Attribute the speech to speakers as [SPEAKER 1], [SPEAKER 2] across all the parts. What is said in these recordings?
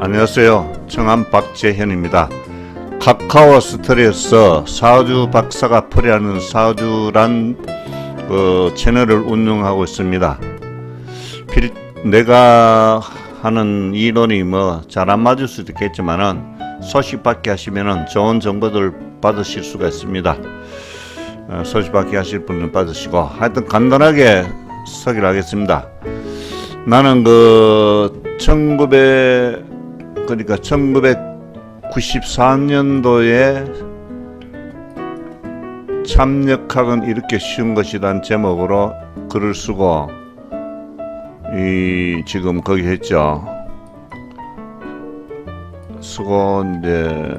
[SPEAKER 1] 안녕하세요. 청암 박재현입니다. 카카오 스토리에서 사주 박사가 풀이하는 사주란 채널을 운영하고 있습니다. 내가 하는 이론이 잘 안 맞을 수도 있겠지만은 소식 받기 하시면은 좋은 정보들 받으실 수가 있습니다. 소식 받기 하실 분은 받으시고, 하여튼 간단하게 소개를 하겠습니다. 나는 1994년도에 참력학은 이렇게 쉬운 것이란 제목으로 글을 쓰고, 지금 거기 했죠. 쓰고 이제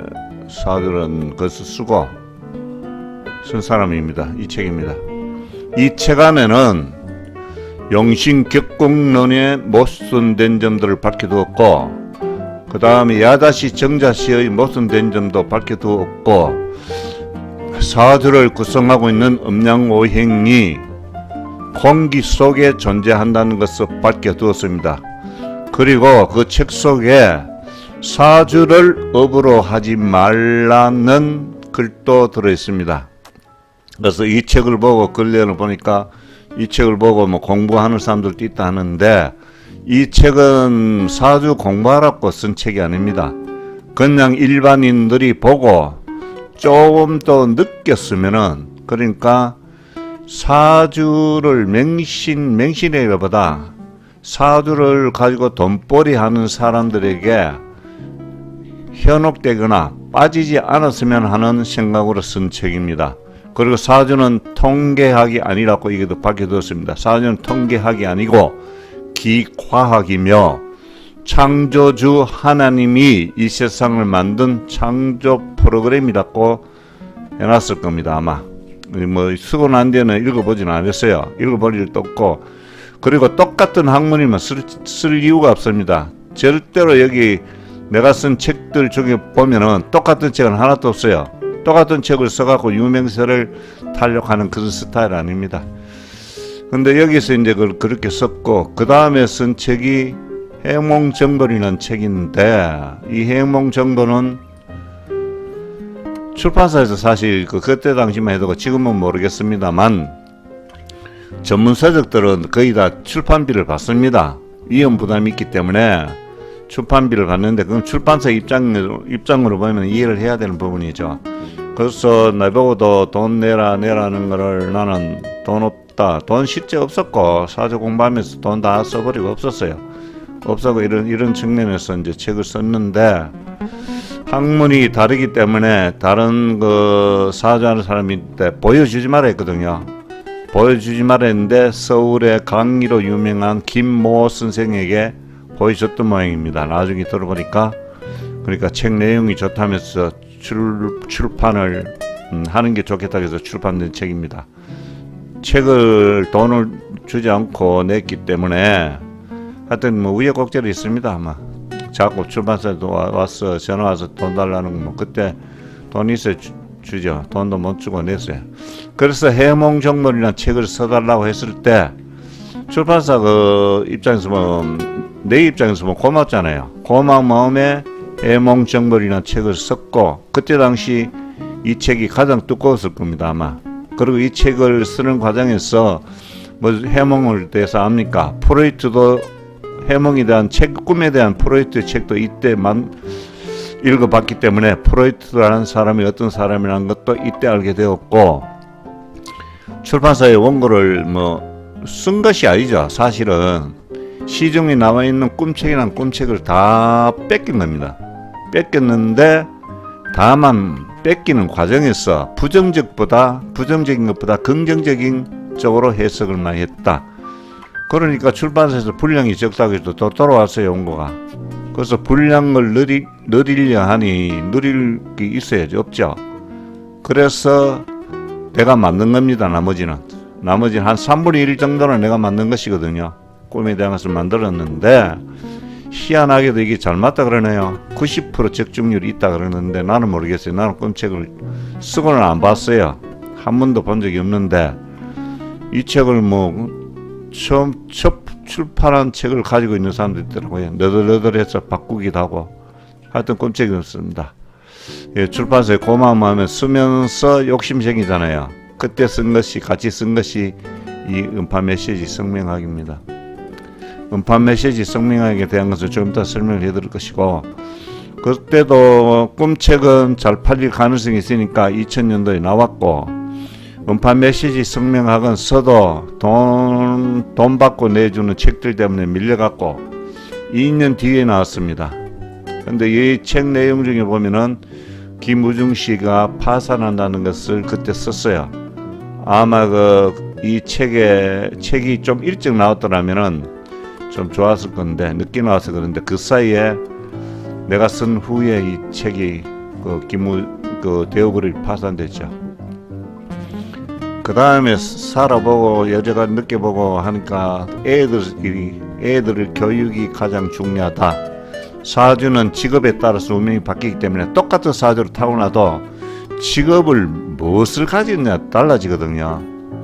[SPEAKER 1] 사주는 것을 쓰고 쓴 사람입니다. 이 책입니다. 이 책 안에는 용신격공론의 모순된 점들을 밝혀두었고, 그 다음에 야다시 정자시의 모순된 점도 밝혀두었고, 사주를 구성하고 있는 음양오행이 공기 속에 존재한다는 것을 밝혀두었습니다. 그리고 그 책 속에 사주를 업으로 하지 말라는 글도 들어있습니다. 그래서 이 책을 보고 근래를 보니까 이 책을 보고 공부하는 사람들도 있다 하는데, 이 책은 사주 공부하라고 쓴 책이 아닙니다. 그냥 일반인들이 보고 조금 더 느꼈으면은, 그러니까 사주를 맹신이라기보다 사주를 가지고 돈벌이 하는 사람들에게 현혹되거나 빠지지 않았으면 하는 생각으로 쓴 책입니다. 그리고 사주는 통계학이 아니라고 이게도 밝혀두었습니다. 사주는 통계학이 아니고 기과학이며 창조주 하나님이 이 세상을 만든 창조 프로그램이라고 해놨을 겁니다. 아마 쓰고 난 뒤에는 읽어보지는 않았어요. 읽어볼 일도 없고, 그리고 똑같은 학문이면 쓸 이유가 없습니다. 절대로 여기 내가 쓴 책들 중에 보면은 똑같은 책은 하나도 없어요. 똑같은 책을 써갖고 유명세를 타려고 그런 스타일 아닙니다. 근데 여기서 이제 그렇게 썼고, 그 다음에 쓴 책이 해몽정벌이라는 책인데, 이 해몽정벌은 출판사에서 사실 그때 당시만 해도 지금은 모르겠습니다만 전문 서적들은 거의 다 출판비를 받습니다. 위험 부담이 있기 때문에 출판비를 받는데, 그건 출판사 입장으로 보면 이해를 해야 되는 부분이죠. 그래서 나보고도 돈 내라는 거를, 나는 돈 없다, 돈 실제 없었고 사주 공부하면서 돈 다 써버리고 없었어요. 없었고 이런 측면에서 이제 책을 썼는데, 학문이 다르기 때문에 다른 사주하는 사람인데 보여주지 말아 했거든요. 보여주지 말아 했는데 서울의 강의로 유명한 김모 선생에게 보여줬던 모양입니다. 나중에 들어보니까. 그러니까 책 내용이 좋다면서 출판을 하는 게 좋겠다고 해서 출판된 책입니다. 책을 돈을 주지 않고 냈기 때문에 하여튼 우여곡절이 있습니다. 아마 자꾸 출판사에도 와서 전화 와서 돈 달라는 거, 그때 돈 있어야 주죠. 돈도 못 주고 냈어요. 그래서 해몽정벌이라는 책을 써달라고 했을 때 출판사 입장에서 내 입장에서 고맙잖아요. 고마운 마음에 해몽정벌이라는 책을 썼고, 그때 당시 이 책이 가장 두꺼웠을 겁니다, 아마. 그리고 이 책을 쓰는 과정에서 해몽을 대해서 압니까? 프로이트도 해몽에 대한 꿈에 대한 프로이트 책도 이때만 읽어봤기 때문에 프로이트라는 사람이 어떤 사람이라는 것도 이때 알게 되었고, 출판사의 원고를 쓴 것이 아니죠. 사실은 시중에 나와 있는 꿈책이라는 꿈책을 다 뺏긴 겁니다. 뺏겼는데, 다만 뺏기는 과정에서 부정적인 것보다 긍정적인 쪽으로 해석을 많이 했다. 그러니까 출판사에서 분량이 적다고 해도 또 돌아왔어요, 원고가. 그래서 분량을 늘리려 하니 늘릴 게 있어야지, 없죠. 그래서 내가 만든 겁니다. 나머지는 한 3분의 1 정도는 내가 만든 것이거든요. 꿈에 대한 것을 만들었는데, 희한하게도 이게 잘 맞다 그러네요. 90% 적중률이 있다 그러는데 나는 모르겠어요. 나는 꿈책을 쓰고는 안 봤어요. 한 번도 본 적이 없는데, 이 책을 출판한 책을 가지고 있는 사람도 있더라고요. 너덜너덜해서 바꾸기도 하고 하여튼 꼼짝이었습니다. 예, 출판사에 고마움하면 쓰면서 욕심쟁이잖아요. 그때 쓴 것이 같이 쓴 것이 이 음파 메시지 성명학입니다. 음파 메시지 성명학에 대한 것을 좀 이따 설명을 해드릴 것이고, 그때도 꿈책은 잘 팔릴 가능성이 있으니까 2000년도에 나왔고, 음파 메시지 성명학은 서도 돈 받고 내주는 책들 때문에 밀려갖고 2년 뒤에 나왔습니다. 근데 이 책 내용 중에 보면은 김우중 씨가 파산한다는 것을 그때 썼어요. 아마 이 책이 좀 일찍 나왔더라면은 좀 좋았을 건데 늦게 나와서 그런데 그 사이에 내가 쓴 후에 이 책이 대우그룹이 파산됐죠. 그 다음에 살아보고 여자가 느껴보고 하니까 애들 교육이 가장 중요하다. 사주는 직업에 따라서 운명이 바뀌기 때문에 똑같은 사주를 타고나도 직업을 무엇을 가지느냐 달라지거든요.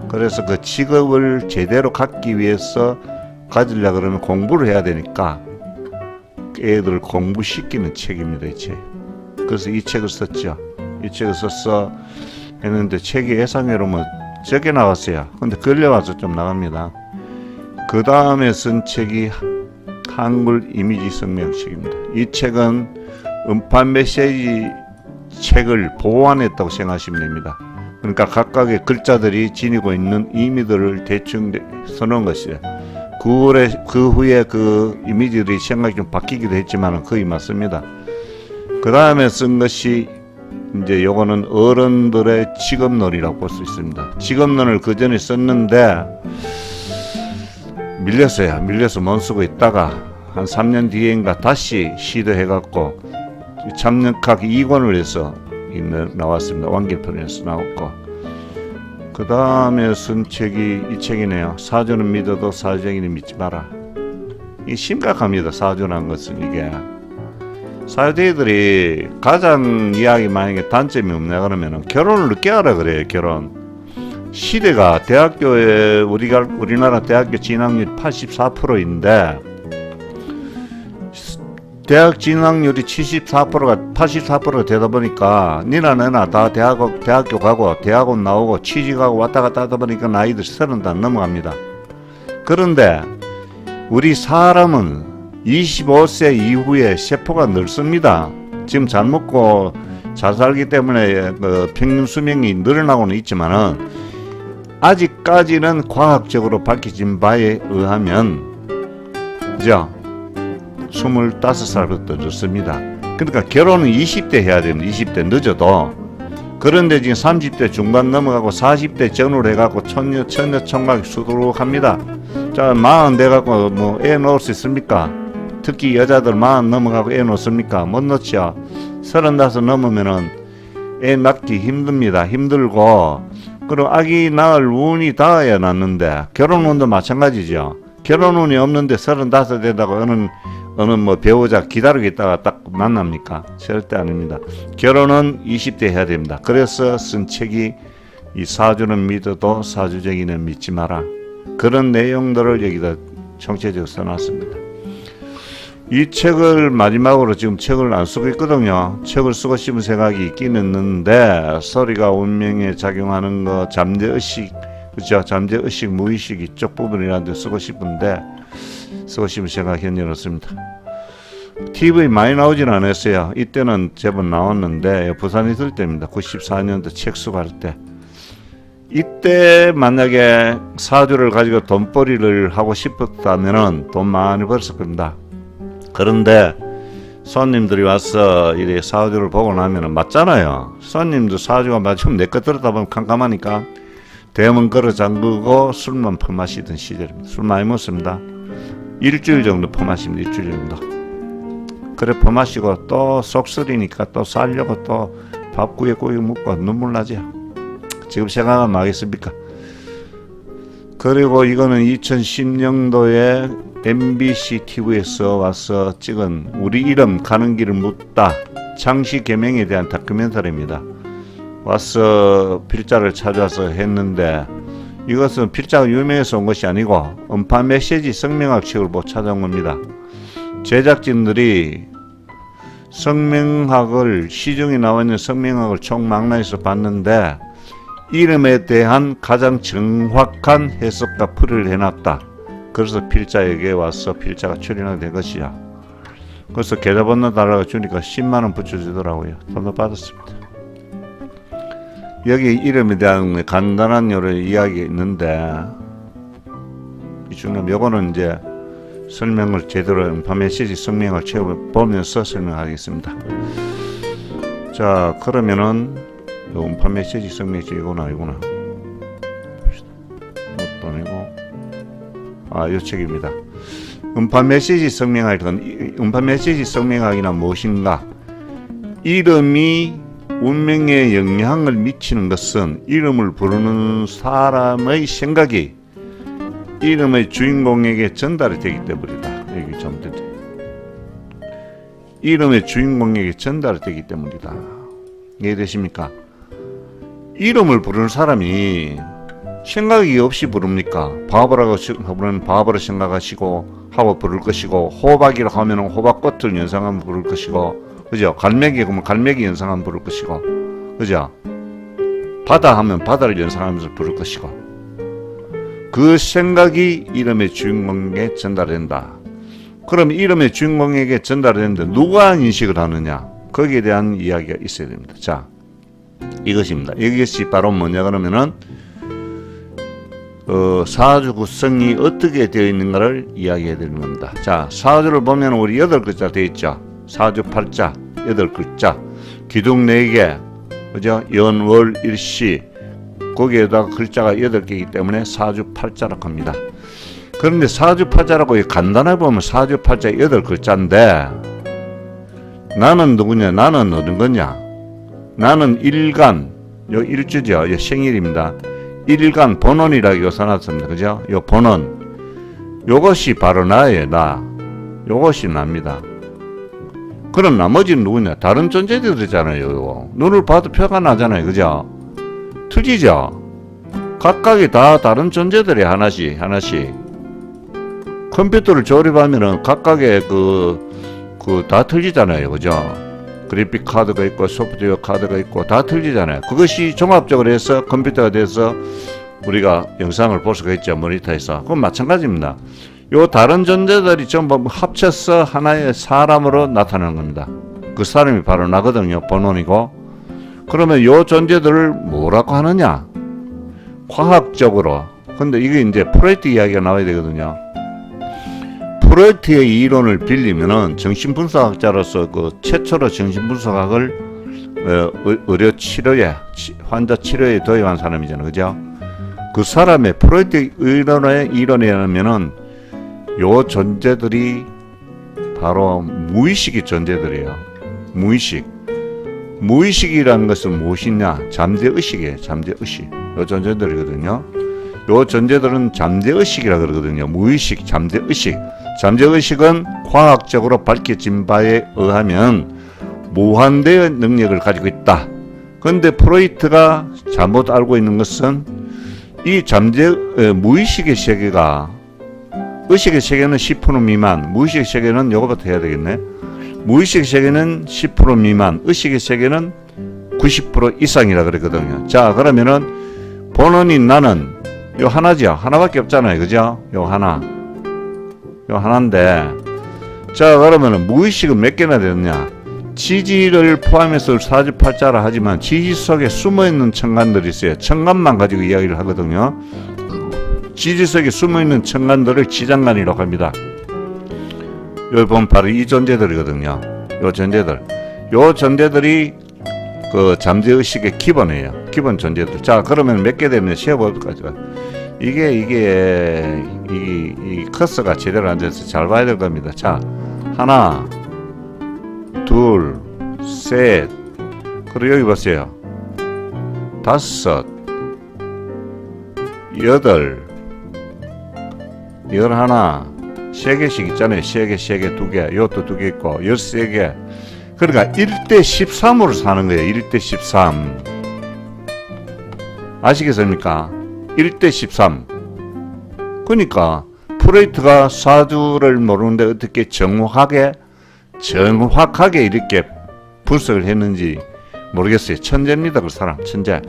[SPEAKER 1] 그래서 그 직업을 제대로 갖기 위해서 가지려고 그러면 공부를 해야 되니까 애들을 공부시키는 책입니다. 이 책. 그래서 이 책을 썼죠. 이 책을 썼어 했는데 책이 예상외로 적게 나왔어요. 근데 걸려와서 좀 나갑니다. 그 다음에 쓴 책이 한글 이미지 성명책입니다. 이 책은 음파 메시지 책을 보완했다고 생각하시면 됩니다. 그러니까 각각의 글자들이 지니고 있는 의미들을 대충 써놓은 것이에요. 그 후에 그 이미지들이 생각이 좀 바뀌기도 했지만 거의 맞습니다. 그 다음에 쓴 것이 이제 요거는 어른들의 직업론이라고 볼 수 있습니다. 직업론을 그 전에 썼는데 밀려서 못 쓰고 있다가 한 3년 뒤인가 다시 시도해갖고 참역학 2권을 해서 나왔습니다. 완결편에서 나왔고, 그 다음에 쓴 책이 이 책이네요. 사주는 믿어도 사주쟁이는 믿지 마라. 이 심각합니다. 사주라는 것은 이게 사주쟁이들이 가장 이야기 만약에 단점이 없냐 그러면은 결혼을 늦게 하라 그래요. 결혼 시대가 대학교에 우리나라 대학교 진학률이 84%인데 대학 진학률이 84%가 되다 보니까 니나 내나 다 대학교 가고 대학원 나오고 취직하고 왔다 갔다 하다 보니까 나이들 30 다 넘어갑니다. 그런데 우리 사람은 25세 이후에 세포가 넓습니다. 지금 잘 먹고 잘 살기 때문에 평균 수명이 늘어나고는 있지만은 아직까지는 과학적으로 밝혀진 바에 의하면 그죠? 25살부터 늦습니다. 그러니까 결혼은 20대 해야 됩니다. 20대 늦어도. 그런데 지금 30대 중반 넘어가고 40대 전후로 해갖고 처녀 총각이 수두룩합니다. 자, 40 돼갖고 애 놓을 수 있습니까? 특히 여자들 40 넘어가고 애 놓습니까? 못 놓죠. 35 넘으면은 애 낳기 힘듭니다. 힘들고 그리고 아기 낳을 운이 닿아야 낳는데 결혼운도 마찬가지죠. 결혼운이 없는데 35 된다고 어느 배우자 기다리고 있다가 딱 만납니까? 절대 아닙니다. 결혼은 20대 해야 됩니다. 그래서 쓴 책이 이 사주는 믿어도 사주쟁이는 믿지 마라. 그런 내용들을 여기다 총체적으로 써놨습니다. 이 책을 마지막으로 지금 책을 안 쓰고 있거든요. 책을 쓰고 싶은 생각이 있긴 있는데 소리가 운명에 작용하는 거 잠재의식 그죠? 잠재의식 무의식 이쪽 부분이라는데 쓰고 싶은데 쓰고 싶은 생각이 현재 없습니다. TV 많이 나오진 않았어요. 이때는 제법 나왔는데 부산에 있을 때입니다. 94년도 책 수거할 때. 이때 만약에 사주를 가지고 돈벌이를 하고 싶었다면 돈 많이 벌었을 겁니다. 그런데 손님들이 와서 이래 사주를 보고 나면 맞잖아요. 손님도 사주가 맞으면 내 것 들었다 보면 캄캄하니까 대문 걸어 잠그고 술만 퍼마시던 시절입니다. 술 많이 먹습니다. 일주일 정도 퍼마십니다. 일주일 정도. 그래 퍼마시고 또 속쓰리니까 또 살려고 또 밥 구역구역 먹고 눈물 나죠. 지금 생각하면 하겠습니까? 그리고 이거는 2010년도에 MBC TV에서 와서 찍은 우리 이름 가는 길을 묻다 장씨 개명에 대한 다큐멘터리입니다. 와서 필자를 찾아서 했는데 이것은 필자가 유명해서 온 것이 아니고 음파 메시지 성명학 책을 보고 찾아온 겁니다. 제작진들이 성명학을 시중에 나와 있는 성명학을 총망라해서 봤는데 이름에 대한 가장 정확한 해석과 풀이를 해놨다. 그래서 필자에게 와서 필자가 출연하게 된 것이야. 그래서 계좌번호 달라고 주니까 10만원 붙여주더라고요. 돈도 받았습니다. 여기 이름에 대한 간단한 여러 이야기가 있는데 이 중에 요거는 이제 설명을 제대로 음파 메시지 성명을 보면서 설명하겠습니다. 자, 그러면은 요 음파 메시지 성명이 이거나 이거나 이것도 아니고 요 책입니다. 음파 메시지 성명학은 음파 메시지 성명학이란 무엇인가? 이름이 운명에 영향을 미치는 것은 이름을 부르는 사람의 생각이 이름의 주인공에게 전달이 되기 때문이다. 여기 좀 이름의 주인공에게 전달이 되기 때문이다. 이해되십니까? 이름을 부르는 사람이 생각이 없이 부릅니까? 바보라고 하면 바보로 생각하시고 하고 부를 것이고, 호박이라고 하면 호박꽃을 연상하면 부를 것이고, 그죠? 갈매기 그러면 갈매기 연상하면 부를 것이고, 그죠? 바다 하면 바다를 연상하면서 부를 것이고, 그 생각이 이름의 주인공에게 전달된다. 그럼 이름의 주인공에게 전달되는데 누가 인식을 하느냐? 거기에 대한 이야기가 있어야 됩니다. 자, 이것입니다. 이것이 바로 뭐냐 그러면은 사주 구성이 어떻게 되어 있는가를 이야기해 드리는 겁니다. 자, 사주를 보면 우리 8글자 되어 있죠. 사주 8자 8글자, 기둥 4개, 그죠? 연, 월, 일시, 거기에다가 글자가 8개이기 때문에 사주 8자라고 합니다. 그런데 사주 8자라고 간단하게 보면 사주 8자 8글자인데 나는 누구냐? 나는 어떤 거냐? 나는 일간, 요 일주죠. 요 생일입니다. 일간 본원이라고 써놨습니다. 그죠? 요 본원, 요것이 바로 나예요. 나, 요것이 납니다. 그럼 나머지는 누구냐? 다른 존재들이잖아요. 눈을 봐도 표가 나잖아요. 그죠? 틀리죠? 각각이 다 다른 존재들이 하나씩 컴퓨터를 조립하면은 각각의 다 틀리잖아요. 그죠? 그래픽 카드가 있고 소프트웨어 카드가 있고 다 틀리잖아요. 그것이 종합적으로 해서 컴퓨터가 돼서 우리가 영상을 볼 수가 있죠. 모니터에서. 그건 마찬가지입니다. 요 다른 존재들이 전부 합쳐서 하나의 사람으로 나타나는 겁니다. 그 사람이 바로 나거든요. 본원이고. 그러면 요 존재들을 뭐라고 하느냐? 과학적으로. 근데 이게 이제 프로이트 이야기가 나와야 되거든요. 프로이트의 이론을 빌리면은 정신분석학자로서 최초로 정신분석학을 의료 치료에, 환자 치료에 도입한 사람이잖아요. 그죠? 그 사람의 프로이트 이론에 의하면은 요 존재들이 바로 무의식의 존재들이에요. 무의식이라는 것은 무엇이냐? 잠재의식이에요. 잠재의식. 요 존재들이거든요. 요 존재들은 잠재의식이라 그러거든요. 무의식, 잠재의식. 잠재의식은 과학적으로 밝혀진 바에 의하면 무한대의 능력을 가지고 있다. 그런데 프로이트가 잘못 알고 있는 것은 이 무의식의 세계가, 의식의 세계는 10% 미만, 무의식의 세계는 요거부터 해야 되겠네. 무의식 세계는 10% 미만, 의식의 세계는 90% 이상이라 그랬거든요. 자, 그러면은 본원인 나는 요 하나죠. 하나밖에 없잖아요. 그죠? 요 하나인데, 자, 그러면은 무의식은 몇 개나 되느냐? 지지를 포함해서 사주팔자라 하지만 지지 속에 숨어있는 천간들이 있어요. 천간만 가지고 이야기를 하거든요. 지지 속에 숨어있는 천간들을 지장간이라고 합니다. 여기 보면 바로 이 존재들이거든요. 요 존재들이 그 잠재의식의 기본이에요. 기본 존재들. 자, 그러면 몇 개 되면 세어볼까요? 이게 커서가 제대로 앉아서 잘 봐야 될 겁니다. 자, 하나, 둘, 셋, 그리고 여기 보세요. 다섯, 여덟, 열하나, 세 개씩 있잖아요. 세 개, 두 개, 요것도 2개 있고, 13개. 그러니까 1대 13으로 사는 거예요. 1대 13. 아시겠습니까? 1대 13. 그러니까 프로이트가 사주를 모르는데 어떻게 정확하게 이렇게 분석을 했는지 모르겠어요. 천재입니다. 그 사람 천재.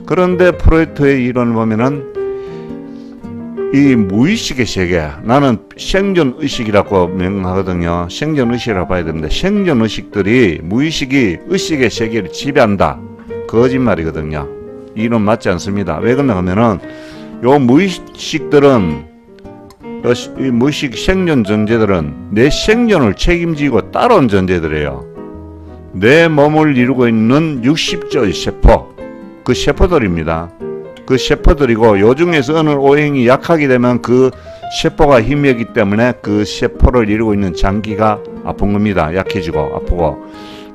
[SPEAKER 1] 그런데 프로이트의 이론을 보면은 이 무의식의 세계, 나는 생존의식이라고 명하거든요. 생존의식이라고 봐야 됩니다. 생존의식들이 무의식이 의식의 세계를 지배한다. 거짓말이거든요. 이론 맞지 않습니다. 왜 그러냐 하면은 요 무의식들은 이 무의식 생존 존재들은 내 생존을 책임지고 따라온 존재들이에요. 내 몸을 이루고 있는 60조의 세포, 그 세포들입니다. 그 세포들이고 요 중에서 어느 오행이 약하게 되면 그 세포가 힘이 없기 때문에 그 세포를 이루고 있는 장기가 아픈 겁니다. 약해지고 아프고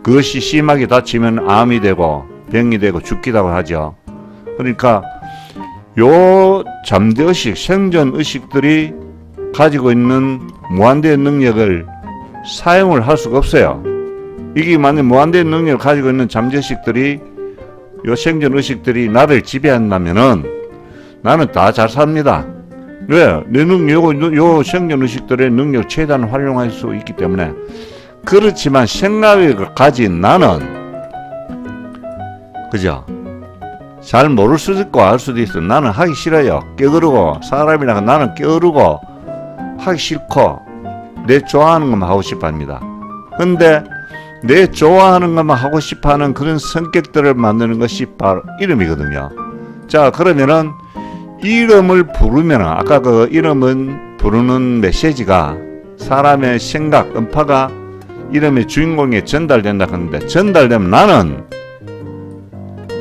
[SPEAKER 1] 그것이 심하게 다치면 암이 되고 병이 되고 죽기도 하죠. 그러니까 요 잠재의식, 생존의식들이 가지고 있는 무한대의 능력을 사용을 할 수가 없어요. 이게 만약 무한대의 능력을 가지고 있는 잠재의식들이 요 생존의식들이 나를 지배한다면은 나는 다 잘 삽니다. 왜? 내 요 생존의식들의 능력을 최대한 활용할 수 있기 때문에. 그렇지만 생각을 가진 나는, 그죠? 잘 모를 수도 있고 알 수도 있어. 나는 하기 싫어요. 깨그르고, 사람이랑 나는 깨어르고 하기 싫고 내 좋아하는 것만 하고 싶어 합니다. 근데 내 좋아하는 것만 하고 싶어하는 그런 성격들을 만드는 것이 바로 이름이거든요. 자, 그러면은 이름을 부르면 아까 그 이름은 부르는 메시지가 사람의 생각, 음파가 이름의 주인공에 전달된다 하는데 전달되면 나는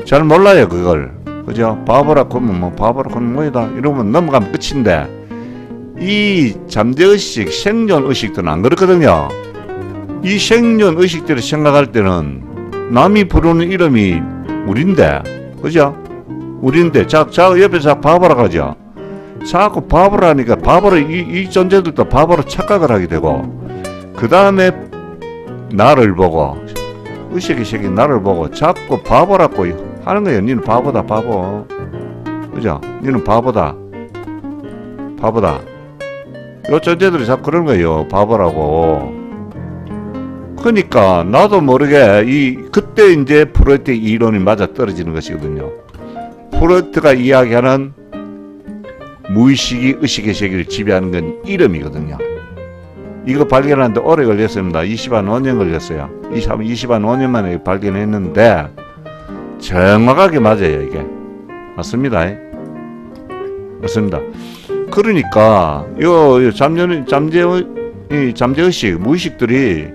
[SPEAKER 1] 잘 몰라요 그걸. 그죠? 바보라고 하면 뭐 바보라고 하면 뭐이다 이러면 넘어가면 끝인데 이 잠재의식, 생존의식들은 안 그렇거든요. 이 생존의식들을 생각할 때는 남이 부르는 이름이 우린데, 그죠? 우린데, 자 옆에서 바보라고 하죠. 자꾸 바보라니까 바보로 이 존재들도 바보로 착각을 하게 되고, 그 다음에 나를 보고, 의식의 세계 나를 보고 자꾸 바보라고 하는 거예요. 니는 바보다, 바보. 그죠? 니는 바보다. 요 존재들이 자꾸 그런 거예요. 바보라고. 그러니까 나도 모르게 그때 이제 프로이트의 이론이 맞아 떨어지는 것이거든요. 프로이트가 이야기하는 무의식이 의식의 세계를 지배하는 건 이름이거든요. 이거 발견하는데 오래 걸렸습니다. 25년 걸렸어요. 25년 만에 발견했는데 정확하게 맞아요. 이게 맞습니다. 맞습니다. 그러니까 요 잠재의식, 무의식들이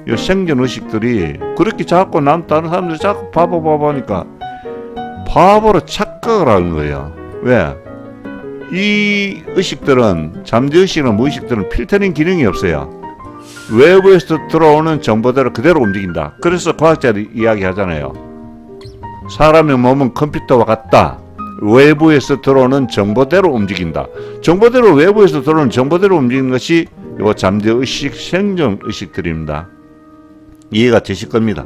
[SPEAKER 1] 요 생존의식들이 그렇게 자꾸 다른 사람들이 자꾸 바보 하니까 바보로 착각을 하는 거예요. 왜? 이 의식들은, 잠재의식이나 무의식들은 필터링 기능이 없어요. 외부에서 들어오는 정보대로 그대로 움직인다. 그래서 과학자들이 이야기하잖아요. 사람의 몸은 컴퓨터와 같다. 외부에서 들어오는 정보대로 움직인다. 외부에서 들어오는 정보대로 움직이는 것이 요 잠재의식, 생존의식들입니다. 이해가 되실 겁니다.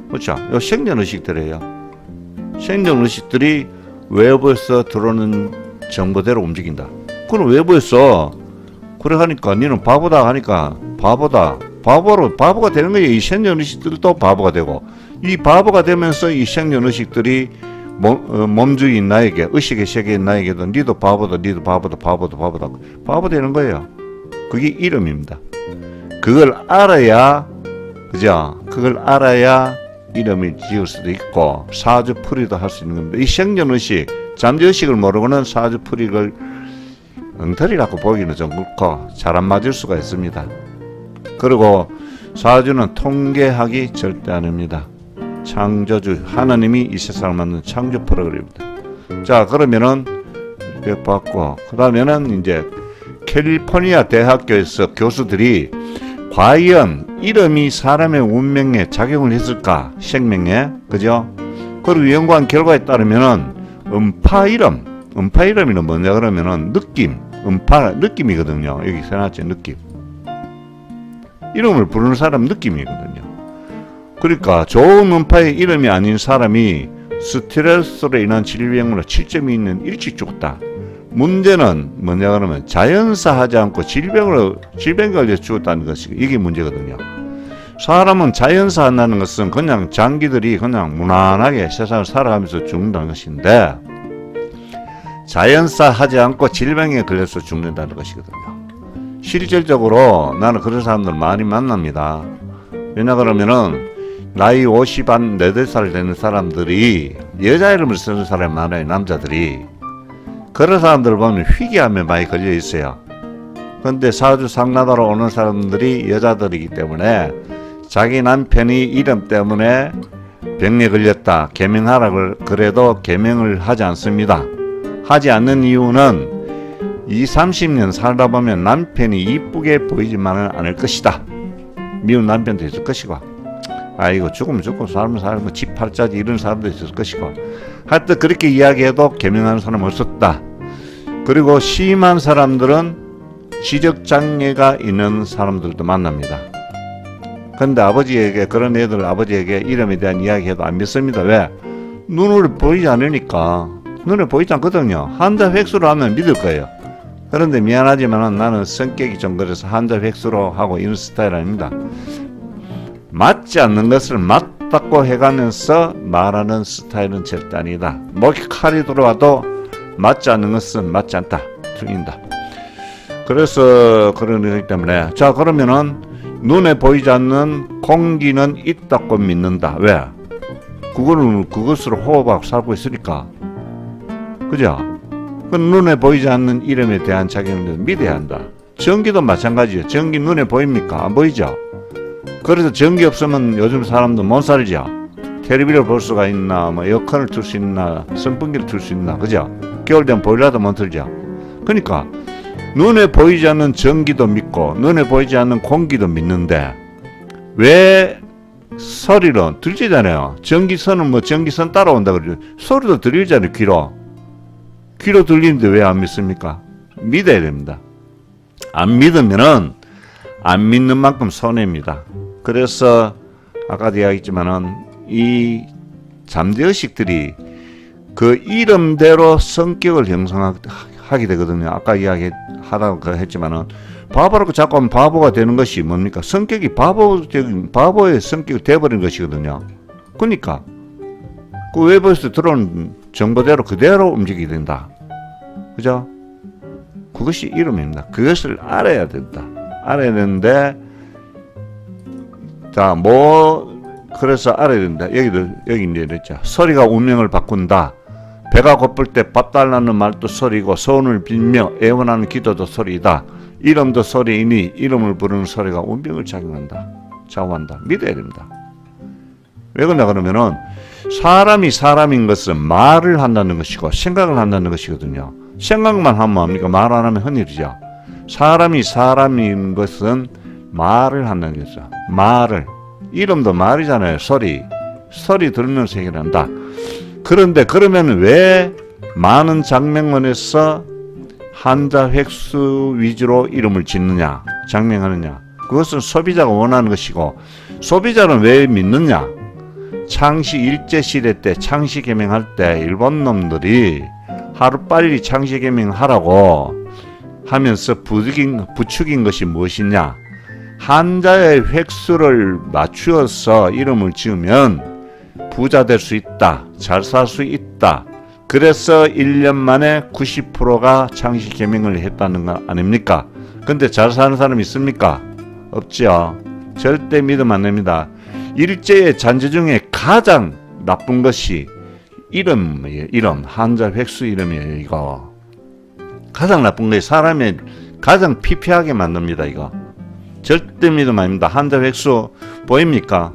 [SPEAKER 1] 그렇죠? 요 생존의식들이에요. 생존의식들이 외부에서 들어오는 정보대로 움직인다. 그럼 외부에서 그래 하니까 니는 바보다 하니까 바보가 되는 거예요. 이 생존의식들도 바보가 되고, 이 바보가 되면서 이 생존의식들이 몸주인 나에게, 의식의 세계인 나에게도 니도 바보다 바보 되는 거예요. 그게 이름입니다. 그걸 알아야, 그죠? 그걸 알아야 이름을 지을 수도 있고 사주풀이도 할 수 있는 겁니다. 이 생존의식, 잠재의식을 모르고는 사주풀이를 엉터리라고 보기는 좀 그렇고 잘 안 맞을 수가 있습니다. 그리고 사주는 통계학이 절대 아닙니다. 창조주 하나님이 이 세상을 만든 창조 프로그램입니다. 자, 그러면은 이렇게 봤고, 그 다음에는 이제 캘리포니아 대학교에서 교수들이 과연 이름이 사람의 운명에 작용을 했을까? 생명에, 그죠? 그리고 연구한 결과에 따르면은 음파 이름이는 뭐냐 그러면은 느낌이거든요. 여기 써놨죠, 느낌. 이름을 부르는 사람 느낌이거든요. 그러니까 좋은 음파의 이름이 아닌 사람이 스트레스로 인한 질병으로 7.2년 일찍 죽었다. 문제는 뭐냐 그러면 자연사 하지 않고 질병에 걸려 죽었다는 것이 이게 문제거든요. 사람은 자연사 한다는 것은 그냥 장기들이 그냥 무난하게 세상을 살아가면서 죽는다는 것인데 자연사 하지 않고 질병에 걸려서 죽는다는 것이거든요. 실질적으로 나는 그런 사람들 많이 만납니다. 왜냐 그러면은 나이 50, 한 4살 되는 사람들이 여자 이름을 쓰는 사람이 많아요. 남자들이. 그런 사람들을 보면 희귀암에 많이 걸려 있어요. 그런데 사주 상나다로 오는 사람들이 여자들이기 때문에 자기 남편이 이름 때문에 병에 걸렸다 개명하라 그래도 개명을 하지 않습니다. 하지 않는 이유는 20-30년 살다 보면 남편이 이쁘게 보이지만은 않을 것이다. 미운 남편도 있을 것이고 아이고 죽으면 죽고 살면 살고 집 팔자지 이런 사람도 있을 것이고 하여튼 그렇게 이야기해도 개명하는 사람은 없었다. 그리고 심한 사람들은 지적장애가 있는 사람들도 만납니다. 근데 아버지에게 그런 애들 아버지에게 이름에 대한 이야기해도 안 믿습니다. 왜? 눈으로 보이지 않으니까. 눈에 보이지 않거든요. 한자 획수로 하면 믿을 거예요. 그런데 미안하지만 나는 성격이 좀 그래서 한자 획수로 하고 이런 스타일 아닙니다. 맞지 않는 것을 맞다고 해가면서 말하는 스타일은 절대 아니다. 목에 칼이 들어와도 맞지 않는 것은 맞지 않다. 틀린다. 그래서 그런 거기 때문에 자 그러면은 눈에 보이지 않는 공기는 있다고 믿는다. 왜? 그것으로 호흡하고 살고 있으니까. 그죠? 그 눈에 보이지 않는 이름에 대한 작용을 믿어야 한다. 전기도 마찬가지예요. 전기 눈에 보입니까? 안 보이죠? 그래서 전기 없으면 요즘 사람도 못 살죠. 텔레비를 볼 수가 있나, 뭐 에어컨을 틀 수 있나, 선풍기를 틀 수 있나, 그죠? 겨울 되면 보일러도 못 틀죠. 그러니까 눈에 보이지 않는 전기도 믿고 눈에 보이지 않는 공기도 믿는데 왜 소리로 들리잖아요. 전기선은 뭐 전기선 따라온다 그러죠. 소리도 들리잖아요. 귀로 들리는데 왜 안 믿습니까? 믿어야 됩니다. 안 믿으면은 안 믿는 만큼 손해입니다. 그래서 아까도 이야기했지만은 이 잠재의식들이 그 이름대로 성격을 형성하게 되거든요. 아까 이야기하다가 했지만은 바보라고 자꾸 하면 바보가 되는 것이 뭡니까? 성격이 바보의 성격이 되어버린 것이거든요. 그러니까 그 외부에서 들어온 정보대로 그대로 움직이게 된다. 그죠? 그것이 이름입니다. 그것을 알아야 된다. 알아야 되는데 자, 그래서 알아야 된다. 여기 이제 이랬죠. 소리가 운명을 바꾼다. 배가 고플 때 밥 달라는 말도 소리고 소원을 빌며 애원하는 기도도 소리이다. 이름도 소리이니 이름을 부르는 소리가 운명을 좌우한다. 믿어야 됩니다. 왜 그러냐 그러면은 사람이 사람인 것은 말을 한다는 것이고 생각을 한다는 것이거든요. 생각만 하면 뭡니까? 말 안 하면 헌일이죠. 사람이 사람인 것은 말을 한다는 것이죠. 이름도 말이잖아요. 소리 들으면서 해결한다. 그런데 그러면 왜 많은 장명원에서 한자 획수 위주로 이름을 짓느냐, 장명하느냐? 그것은 소비자가 원하는 것이고 소비자는 왜 믿느냐? 창시 일제시대 때 창시 개명할 때 일본 놈들이 하루빨리 창시 개명하라고 하면서 부추긴 것이 무엇이냐? 한자의 획수를 맞추어서 이름을 지으면 부자 될 수 있다. 잘 살 수 있다. 그래서 1년 만에 90%가 창시 개명을 했다는 거 아닙니까? 근데 잘 사는 사람 있습니까? 없죠. 절대 믿으면 안 됩니다. 일제의 잔재 중에 가장 나쁜 것이 이름이에요. 이름. 한자 획수 이름이에요. 이거. 가장 나쁜 게 사람의 가장 피폐하게 만듭니다. 이거. 절대 믿으면 안 됩니다. 한자 획수 보입니까?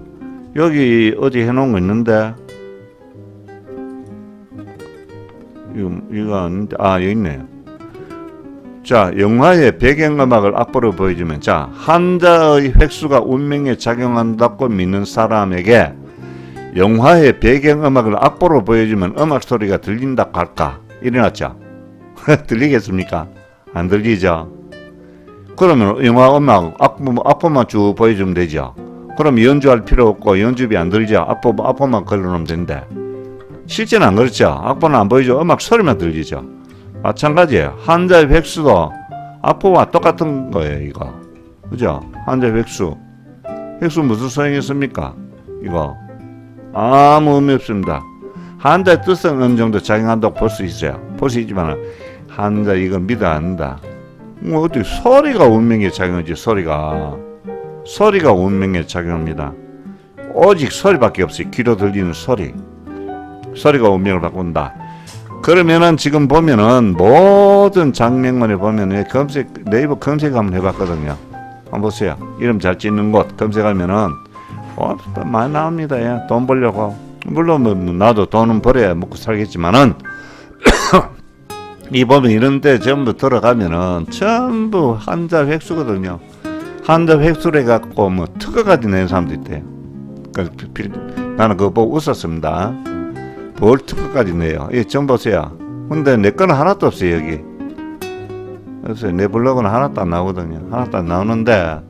[SPEAKER 1] 여기 어디 해놓은 거 있는데 이거 아닌데 여기 있네요. 자, 영화의 배경음악을 앞으로 보여주면 자, 한자의 획수가 운명에 작용한다고 믿는 사람에게 영화의 배경음악을 앞으로 보여주면 음악 소리가 들린다고 할까? 일어났죠? 들리겠습니까? 안 들리죠? 그러면 영화 음악 앞부만 쭉 보여주면 되죠. 그럼 연주할 필요 없고 연주비 안 들죠. 앞부만 걸어놓으면 된대. 실제는 안 그렇죠. 악보는 안 보이죠. 음악 소리만 들리죠. 마찬가지예요. 한자의 획수도 악보와 똑같은 거예요. 이거 그죠? 한자의 획수 무슨 소용이 있습니까? 이거 아무 의미 없습니다. 한자의 뜻은 어느 정도 작용한다고 볼 수 있어요. 볼 수 있지만 한자 이건 믿어 안다. 뭐 어떻게 소리가 운명에 작용하지? 소리가 운명에 작용합니다. 오직 소리밖에 없어요. 귀로 들리는 소리가 운명을 바꾼다. 그러면은 지금 보면은 모든 장면만에 보면은 네이버 검색 한번 해봤거든요. 한번 보세요. 이름 잘 짓는 곳 검색하면은 많이 나옵니다. 예. 돈 벌려고. 물론 뭐 나도 돈은 벌어야 먹고 살겠지만은 이 보면 이런데 전부 들어가면은 전부 한자 획수거든요. 한자 획수로 해갖고 뭐 특허까지 낸 사람도 있대요. 나는 그거 보고 웃었습니다. 뭘 특허까지 내요? 이 좀 보세요. 근데 내 거는 하나도 없어요 여기. 그래서 내 블로그는 하나도 안 나오거든요. 하나도 안 나오는데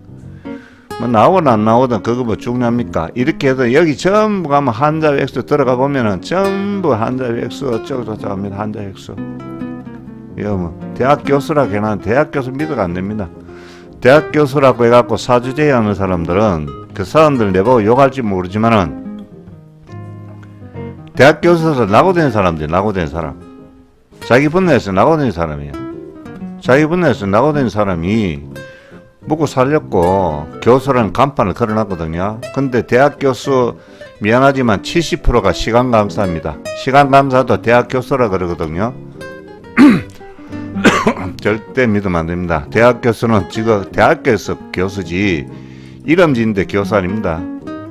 [SPEAKER 1] 뭐 나오든 안 나오든 그거 뭐 중요합니까? 이렇게 해서 여기 전부 가면 한자 획수 들어가 보면은 전부 한자 획수 어쩌고저쩌고 합니다. 한자 획수. 이거 뭐 대학 교수라고 해놔. 대학 교수 믿어가 안 됩니다. 대학 교수라고 해갖고 사주제의하는 사람들은 그 사람들 내보고 욕할지 모르지만은 대학 교수에서 낙오된 사람들, 낙오된 사람. 자기 분야에서 낙오된 사람이에요. 자기 분야에서 낙오된 사람이 먹고 살렸고 교수라는 간판을 걸어놨거든요. 근데 대학 교수 미안하지만 70%가 시간 강사입니다. 시간 강사도 대학 교수라 그러거든요. 절대 믿으면 안 됩니다. 대학 교수는 지금 대학교에서 교수지 이름 짓는데 교수 아닙니다.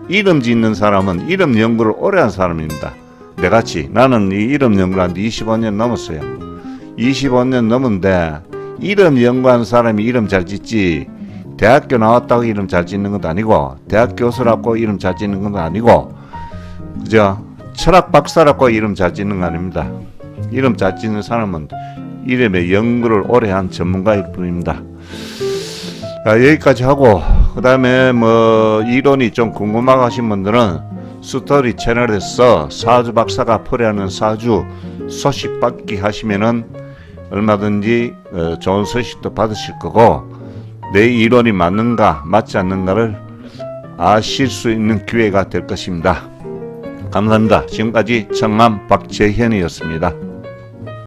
[SPEAKER 1] 이름 짓는 사람은 이름 연구를 오래 한 사람입니다. 내같이 나는 이 이름 연구를 한 지 25년 넘었어요. 25년 넘은데 이름 연구한 사람이 이름 잘 짓지 대학교 나왔다고 이름 잘 짓는 것도 아니고 대학 교수라고 이름 잘 짓는 것도 아니고 그죠? 철학 박사라고 이름 잘 짓는 거 아닙니다. 이름 잘 짓는 사람은 이름의 연구를 오래 한 전문가일 뿐입니다. 여기까지 하고 그 다음에 뭐 이론이 좀 궁금하고 하신 분들은 스토리 채널에서 사주 박사가 풀이하는 사주 소식 받기 하시면은 얼마든지 좋은 소식도 받으실 거고 내 이론이 맞는가 맞지 않는가를 아실 수 있는 기회가 될 것입니다. 감사합니다. 지금까지 청남 박재현이었습니다.